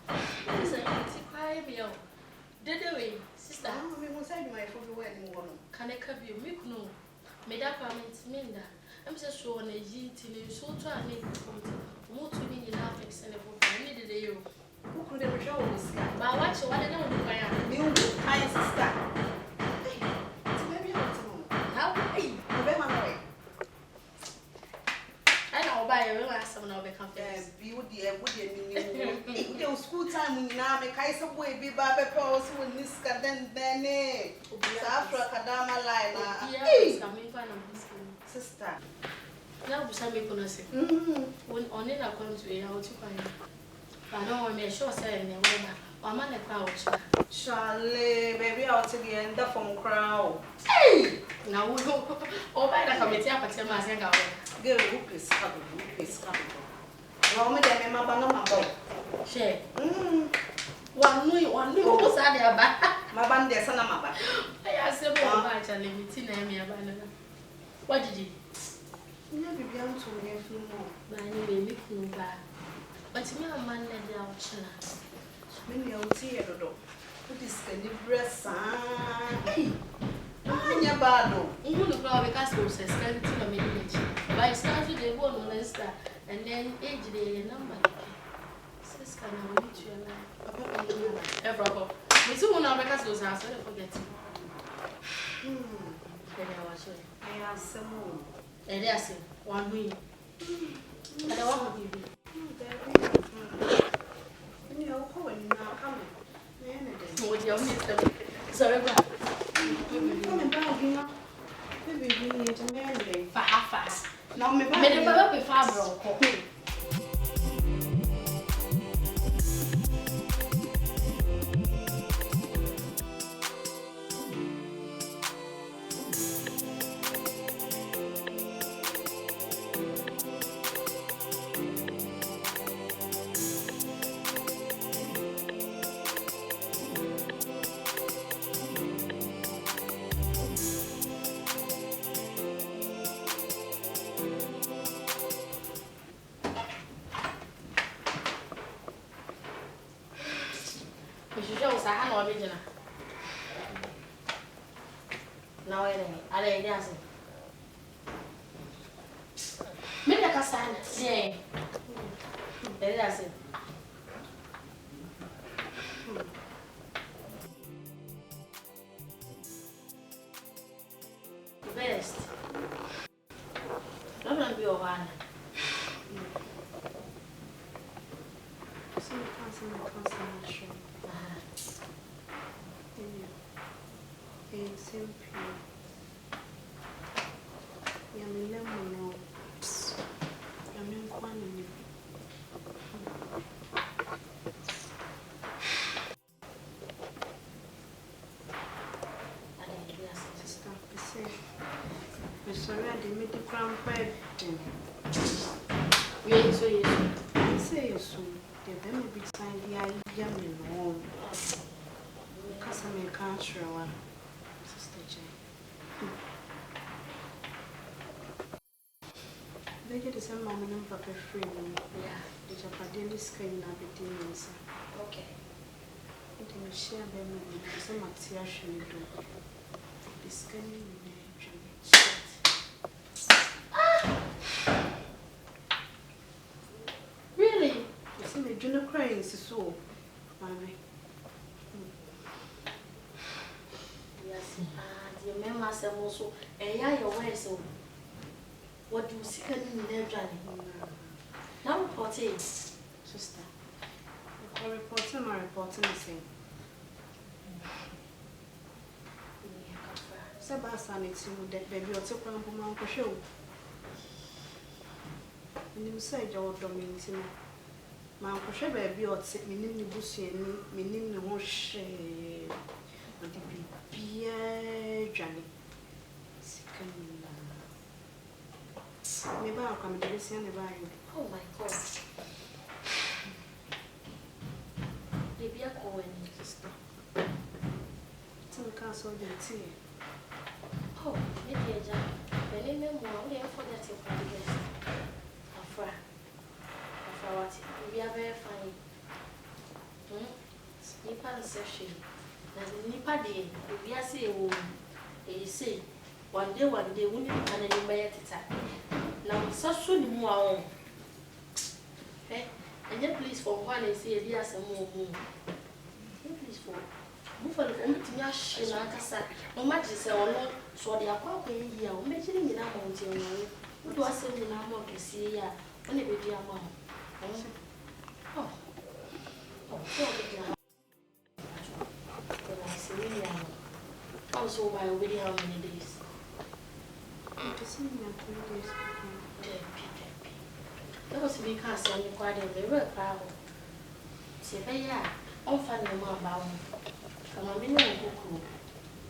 This is a quiet meal. Did we, sister? We will say my food wedding one. Can I come you? Make no. Made up a minda. I'm just so on a gin till so try and make more to me in half extendable. I needed a you. Who could ever show this guy? But watch what I don't know. I am. You, my sister. It's maybe not how I buy a real some now become beauty and would you school time when you now make I subway be Baba when this can then after a Kadama line. Coming for Sister. Now, some people say, when only I come to a house to find. I don't want me a short saying, I'm on a crowd. Charlie, baby, out again, the phone crowd. Hey! Now, we go by the committee up at my second. Girl, who is coming? Who is coming? Roma, then my banana boy. Share. One new was at back. My band, there's an amaba. I asked him about a limited name. What did you? You began to me a few more. But I may make no bad. But to me, a man led the auction. Many out here, though. What is the breast? Hey, I'm your bado. You look like a castle says, scan to a minute. By starting the one on Lester and then age the number. Says, can I reach your life? A proper. We soon know because those are so forget. I have some more. And there's one win. And I want to be. You now coming. With your mister. Sorry, coming back here. Maybe we need to marry for half fast. Now, me made a baby father. Original. Now, I didn't answer. Maybe I can stand. Yeah. That's it. Best. Don't be over. Simple. Yummy lemon. Yummy quantity. I'm sorry, I didn't make the crown bread. Really, so you say so. The very big sign the yummy home. Because I'm a country one. They get the same moment of paper free. Yeah, the Japanese screen now between us. Okay. It will share them with some material do. The scanning really? You see, my junior crying is so. Mommy. Yes, the members are also a year away. So, what do you see in their journey? Now, reporting, Sister. I'm reporting or reporting the same. Sebastian, it's you that baby or took one from Uncle Show. And you said your domain. My Uncle Show baby or take me in the bush and me in the wash. But the beer journey. Maybe I'll come to this and oh my God. Maybe I'll call in sister. Tell the castle the tea. Oh, maybe a job. The name of one day for that. Afra. Kawati. We are very fine. Nipa session. Nipa day. We are say you say one day we need to manage by it. Now such a more. Eh? And yet please for one and say there some more. Please for move for the only thing I shall answer. No matter say or no, so they are quite here. We make it in our mountain. What do I say in our mouth to see ya? Only with your mom. Oh, also, by already how many days? That was because I am quite a very proud. Say, I'm finding a man about me. Come on, we know who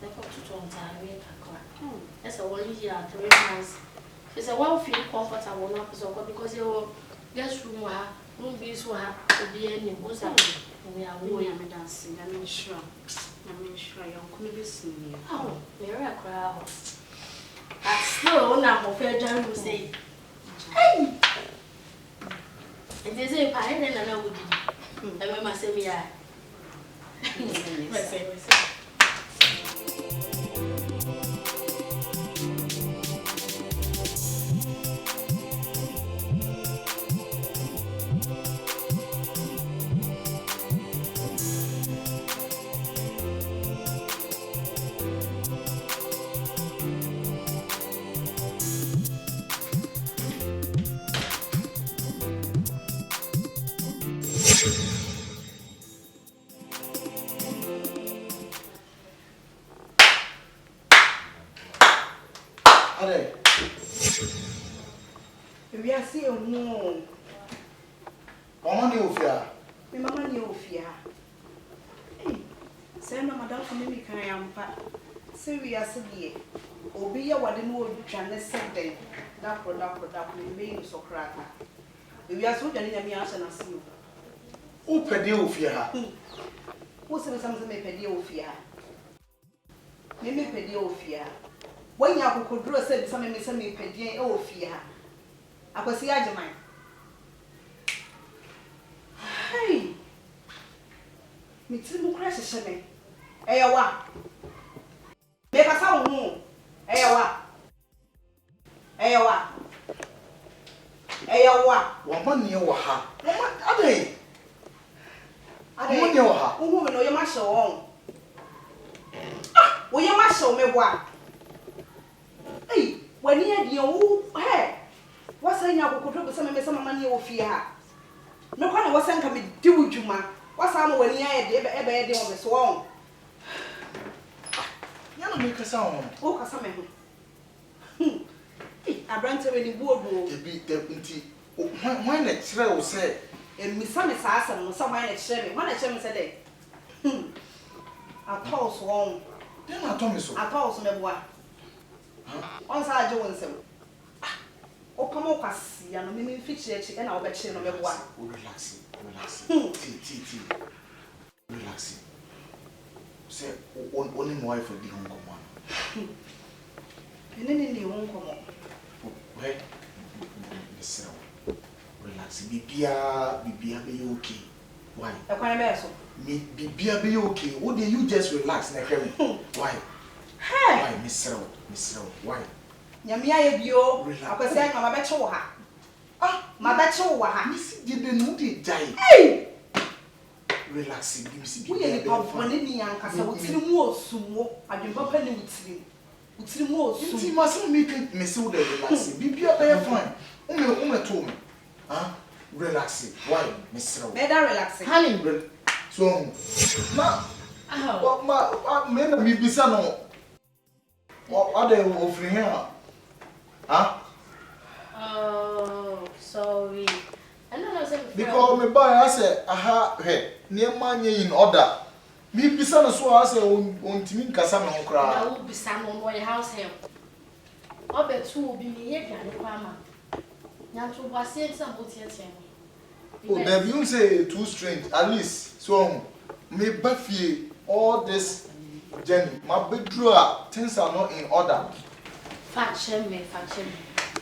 they got to turn time. That's a 1 year, 3 months. She said, well, feel comfortable now because you guest room won't be so happy to be any was we are going dancing. I'm sure you're going to be seeing. Oh, we're a crowd. But still, now, fair John will say, hey, it is a pie and I know what I must say, yeah. We are seeing more. Mama ni ofia. Me mama ni ofia. Hey, say no madam for me kan yampa. Say we are see obi ya wade no odwa ne sede. Da pro me me so kraka. We are so dwane nyame ahye na se o. O pede ofia ha. Wo se me me pede ofia ha. Me pede ofia. Wanya akokodro se bi se me pede e ofia ha. Akwasi ajeman. Hey. Me timu crash sheme. Eyawa. Me kasa wo hu. Eyawa. Wa mani wo ha. Mama ade. Ade. Mani wo ha. Wo me no ye ma hye won. Ah, wo ye ma hye me boa. Hey, wani ade wo, hey. Wasa nya akokodro be se me mama ne ofie ha. Me kwa na wasa nka me di wudwuma. Wasa ma wani aye de ebe ye de wo me so won. Ya no me kasa won. O kasa me ho. Abrante we ni buodo. Ebi nti when na kire wo se Emisa me sa asem no some na kire me. When na kire me se de. Atos won. Den ato me so. Atos me boa. On sa aje won sem. O kama kwasi ya no me mfichi echi na wo be kire no me boa. Relax. Ti. Relax. Say only my wife di hon komo. Ni won komo. Wait. Listen. Relax. Bibia be okay. Why? E kwan be so. Me bibia be okay. What do you just relax na hwem? Why? Hey. Why Miss Why? Nyame aye bio. Akwasi anya ma be che wo ha. Ah, ma be che wo ha. Miss Jide no dey die. Hey. Relax. Miss Wo ye ni pa bone ni yankasa wo tiri mu osumo. Adwempa pa ni wo tiri. Wo tiri mu osum. Nti ma se me pe me se wo dey relax. Bibia be fine. O me to me. Ah, relax. Why Miss Row? Better relax. Honey. So ma me na mi bisa no. What they offering here? Huh? Oh, sorry. I don't know something. Because me buy I say aha he near money in order. Me bisa no so I say on timi nkasa me ho kra. I will be some on my house help. Obetu will be me here and farmer. Nyanto was saying something here. Oh, there you say too strange. At least so me buffy all this journey. My bedroom things are not in order. Faction me.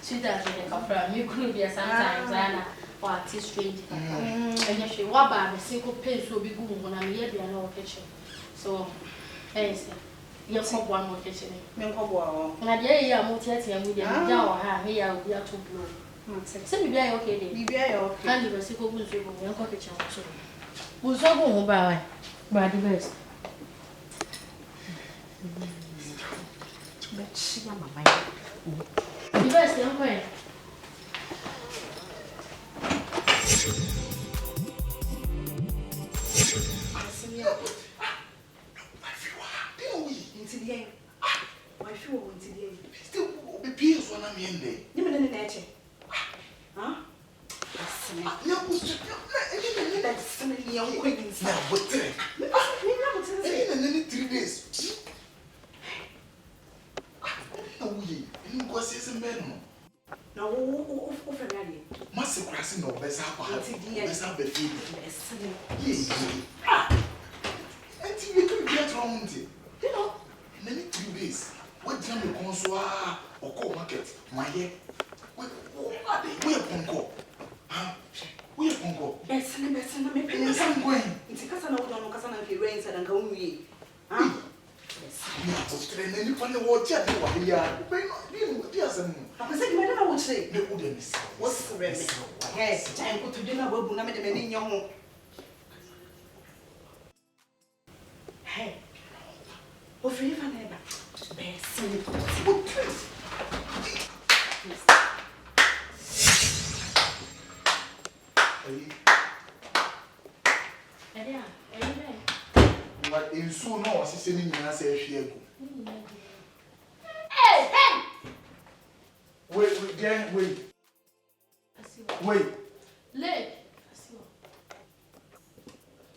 See that in the me could be sometimes, Anna. or artist strange. And if you want a single page will be good when I'm here, they are kitchen. So, yes, you'll come one more kitchen. And I dare you, I'm not yet, and we are now here, we are to blow. Send me okay, be okay. And you will see go with you, and coffee kitchen. We'll go home by the best. Let's see, my mind. The best, young man. My few went to the end. Still, be peers when I'm in there. You mean in the nature? Huh? That's something young queens now. But in 3 days. You go see some men. No, oh, Master Crassin or Bessa, Bessa, the feeling. And you could get wrong with it. You know, in 3 days. What time you consoir or call market? My head. What are they? We are Pongo. We are Pongo. Yes, I'm going. It's a cousin of Don Cassan and he rains and go me. Ah, yes, and then you find the water. You are I was saying, I would say, the wooden. What's the rest? Yes, time go to dinner. We'll not make any young. Hey, oh, free for neighbor. But in soon, no, she's sending me as a share. Hey! Wait. Leg.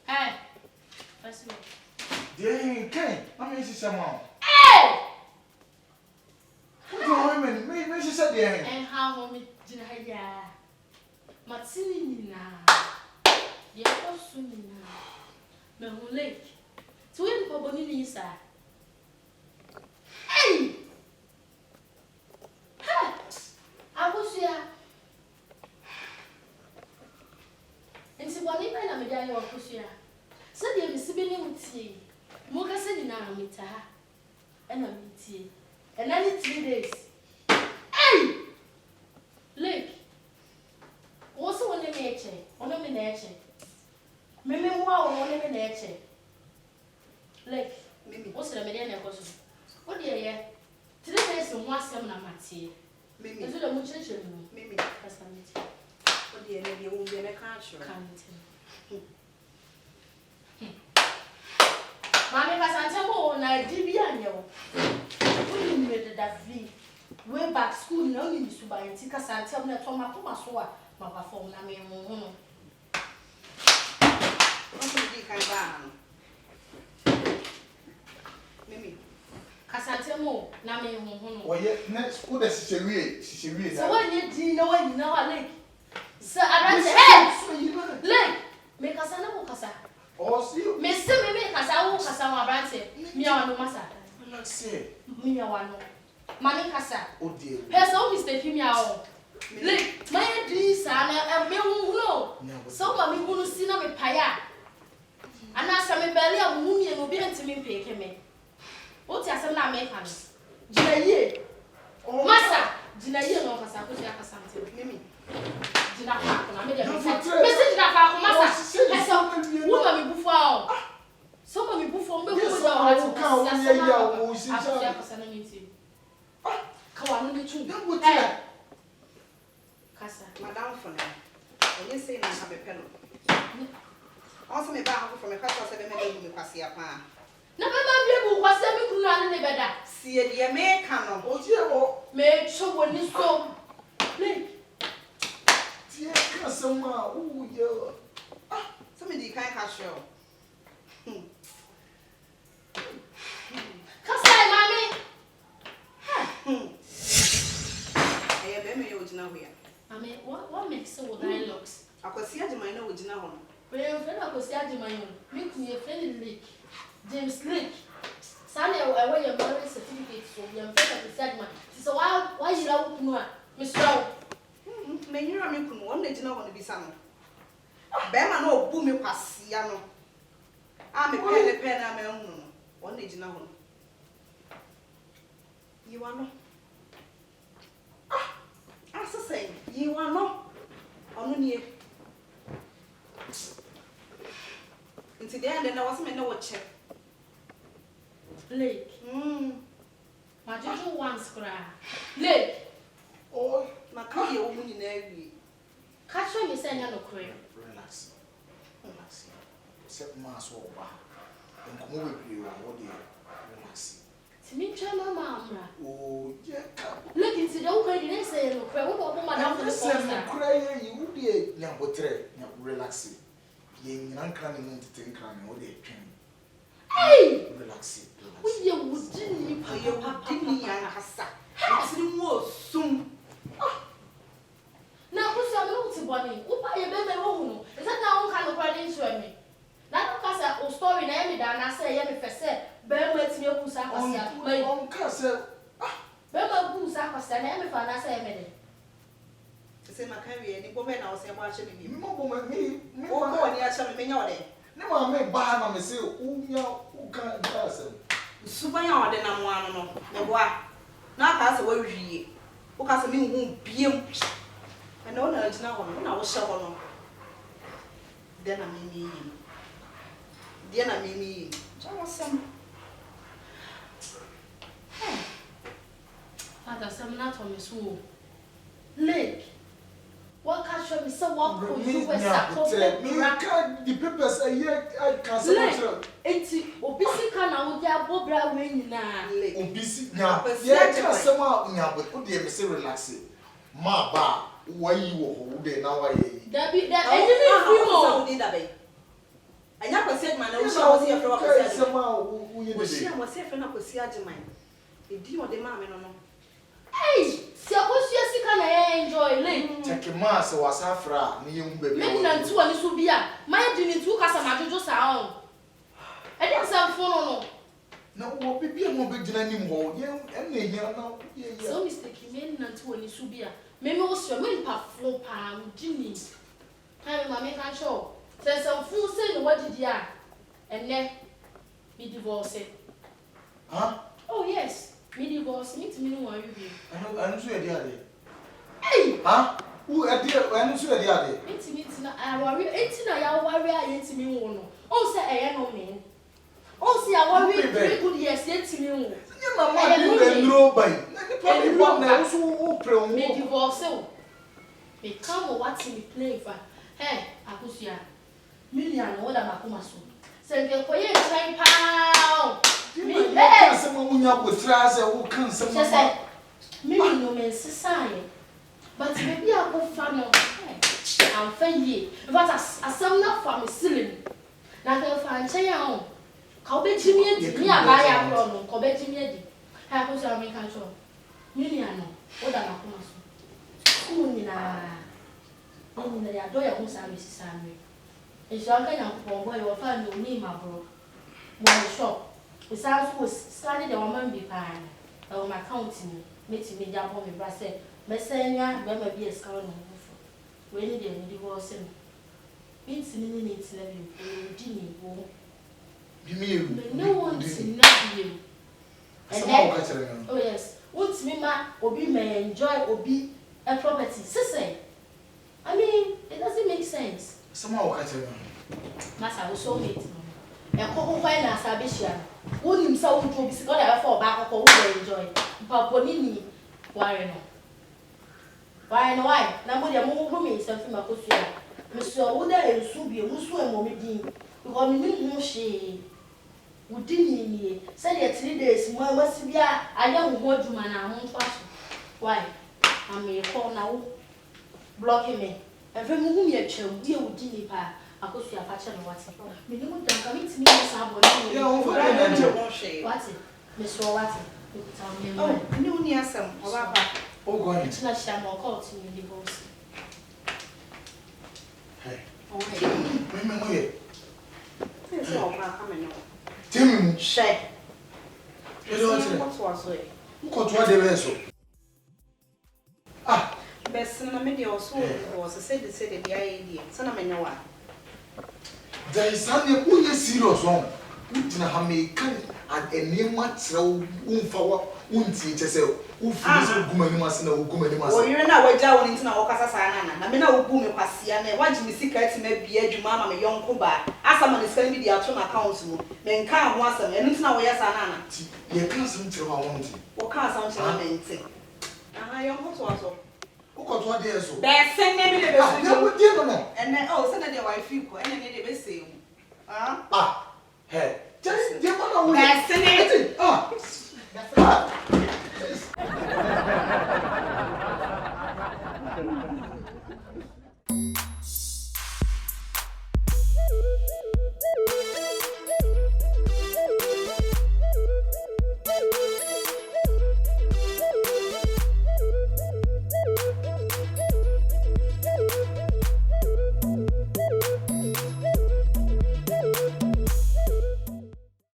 Hey! Dear, I mean, she's someone. Hey! Women, maybe she said, and how many did I get? Matsini now. Yes, soon now. No lake. To win for Bonini, sir. Hey! Ha! I was here. And see what even I'm a guy or Pusia. So they miss with tea. Moka said in our meter. And I'm tea. And only 3 days. Hey! Lake. Also on the nature. On the nature. Meme wow on the nature. Lake. What's the median of us? What do you hear? 3 days and 1 seminar, Matty. Maybe it's a much. Maybe that's a what do you maybe you won't be in a country? Mammy Cassantamo, Nigeria. We made that V. Way back school, no need to buy tickets and tell me that Thomas Thomas, my phone, I mean, Mimi. Cassantamo, Name. Well, yet, next, who does she read? So, what do you know when you know a lake? Sir, I ran the head. Lake, make us a no cassa. Oh, see, Mr. Mimi Casa, Casa, Branche, Mia no Massa. let's say, Mia one. Mammy Casa. oh dear. There's always the female. Lake, my dear son, and me who know. So, Mammy who see no paya. And I saw me belly of moon and will be to me pay me. What has a man make us? Jinaye. Oh, Massa, Jinaye no Casa, put your Cassante. Mimi. Jinafa, I made a message Jinafa, Massa. Woman before. Someone before me who don't come. Come on, you Casa, Madame for now. When you say I have a penny. Also, me back from a castle 7 minutes with Cassia Pan. Never mind, was 7 could run in the bed. See a dear may come on. Oh, dear, Make sure when you go. Play. dear, someone, oh, yeah. Somebody can't catch you. Casa, Mammy. I have been original here. I mean, what makes so dialogues? I could see a mind original. When I'm afraid I could see my own. Make me a friendly Lake. James Lake. Sunday, I wear your marriage certificate, so you're afraid of the segment. So why you love Mr. Menyira me kunu won na gina ho no bisa no. Be ma na obu me kwasia no. A me pe na me hu no. Won na gina ho no. You are no. Asa say, you are no. Onu nie. Nti dey and na was me na wo che. Lake. Ma jojo once cry. Lake. Oh, Na ka ye wo nyina awie. Catch me say nya no cry. relax. Relax. Set mass or ba. And come over here, what do you relax? Timi twa mama amra. Oh, yeah. Look into the okay didn't say no cry. What about madam for the Listen, first cry, you would be relaxing. Yen cramming into think cramming, what they can. Hey! Relaxing. We wouldn't Didn't yan hasa. It's no soon. Now who's your multi bonnie? Who buy a baby home? Is that now kind of credit to me? Now because I story na me da na say me fese be wait me who sa kwasa On castle. be ma who sa kwasa na me fa na say me de Say makawi ni bo be na o say bo a che me bi. Me, O bo ni a che me nya o de. no, I may buy my say, who can't castle. Subanya o de na mo anu no. Me bo a. Na ka se wo hwie. O ka se me hu biem. And no na gina ho no na wo hye ho no. De na me ni yi. De na me ni yi. Cha wo sem. Father some not on me so Lake what catch me so what could you was the papers a year I can't say. Enti obisika na wo dia bobra we nyina Obisi nya yeah can somehow nya but who dey say relax ma ba why you wo dey na why yi that enemy primo did that be anya kwese man na wo sha wo se afro kwese somehow who you dey dey wo se afro na kwese ageman e di o de ma me no no hey si akosia sika na ye enjoy Lake check ma se wasafra ni yemu bebe me na ntu woni so bia my di ni ntu kasa ma jojo sa on e dey sam fo no na wo bibia mo be gina nim ho ye en na hia na ye so mistake me na ntu woni so bia me me wo so me pa flo pa gini time ma me kan show say some fool say no what did ya enne me divorce huh oh yes me divorce me to me no worry be anu so e dey ade hey huh who e dey anu so e dey ade me na I worry na ya worry a yenti me wo no o say eye no me o say ya worry 3 good years yenti me wo ni mama dey dey grow by na ni problem na so wo pre wo me divorce o me come what me play for hey akusia million no da makoma so say nke koye try pound me hey say mo munya go tra say wo kan say mo say million no men sisai but baby akofa no am fa ye but asam na fa me silem na ka fa nche ya ho ka obejimi edi mi aba ya bro no ka obejimi edi ha ko say me kan cho million no o da makoma so ni na ya do ya ho sa me sisai Ishaka Yankopon boy or find no name abroad. One shop. The sounds was studied the woman be pine. Oh, my counting, meeting me down on me, brass, Messenia, there may be a scout on when you didn't divorce him. Means in needs living for Jimmy. give me No one's in that you. Oh, yes. What's me, ma, or be may enjoy or be a property. Say, I mean, it doesn't make sense. somehow catch me Masa wo so mate no. E kokko kwai na sabehia. Wonim sa wo nto bi sika da for ba kokko wo enjoy. Papa ni ware no. Why no why? Na mo dia mo ho me se fi makosua. Me so wo da ensu bi mu so e mo me din. Because me ni ho hye. Wo din ni se dia 3 days mo amasi bia aya wo ho adwuma na ho nto aso. Why? Am me call na wo block me. Efe mu hu me atwam bi e wo din ni pa. Akosua fa che no wate. Me ni mo dan ka me timi ni sa bo ni. yeah wo for that Wate. Me so wate. Me ta me. Oh, ni uni asem oba pa. oh go on Tina sha mo call to me divorce. hey Oh, hey. me here Say oba ka me no. tell me She. you know what What was it? who control the vessel ah best na me de also was said the idea. Sana me no wa. There is something who is serious wrong. Utina ha me kan and enema trɛ umfa wa unti chese u finish guma ni masina u guma ni masina. O yire na waja woni ntina wo kasa saa na me na wo bu me kwasia na waji me sika ti ma bia adwuma ma me yonko ba asama ne sika bi di ato na account mu me nka ho asama enu ntina wo ya saa na Ye kan sam trɛ wa wonti. wo ka asama trɛ ma nti aha yonko to aso Uko to dey so. Be sen ne mi de be Ah, so dey no no. ene o se na de wife ko ene ne de be se mu Ah, hey.